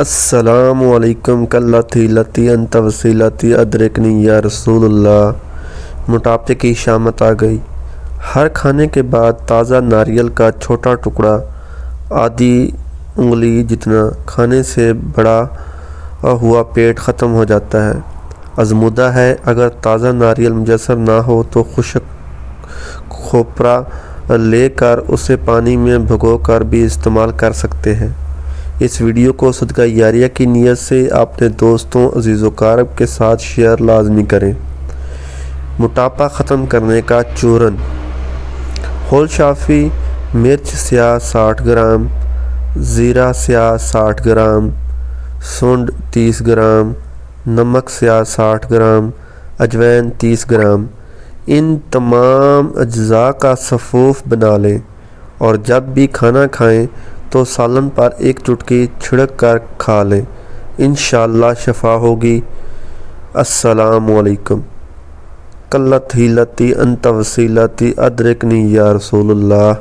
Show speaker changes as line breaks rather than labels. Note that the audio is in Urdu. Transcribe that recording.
السلام علیکم کلتی لتی انت وسیلتی ادرکنی یا رسول اللہ۔ موٹاپے کی شامت آ گئی۔ ہر کھانے کے بعد تازہ ناریل کا چھوٹا ٹکڑا آدھی انگلی جتنا کھانے سے بڑا ہوا پیٹ ختم ہو جاتا ہے۔ آزمودہ ہے، اگر تازہ ناریل میسر نہ ہو تو خشک کھوپرا لے کر اسے پانی میں بھگو کر بھی استعمال کر سکتے ہیں۔ اس ویڈیو کو صدقہ جاریہ کی نیت سے اپنے دوستوں عزیز و اقارب کے ساتھ شیئر لازمی کریں۔ موٹاپا ختم کرنے کا چورن: ہول شافی، مرچ سیاہ 60 گرام، زیرہ سیاہ 60 گرام، سونڈ 30 گرام، نمک سیاہ 60 گرام، اجوائن 30 گرام۔ ان تمام اجزاء کا سفوف بنا لیں اور جب بھی کھانا کھائیں تو سالن پر ایک چٹکی چھڑک کر کھا لیں، انشاءاللہ شفا ہوگی۔ السلام علیکم کلتی لتی انت وسیلتی ادرکنی یا رسول اللہ۔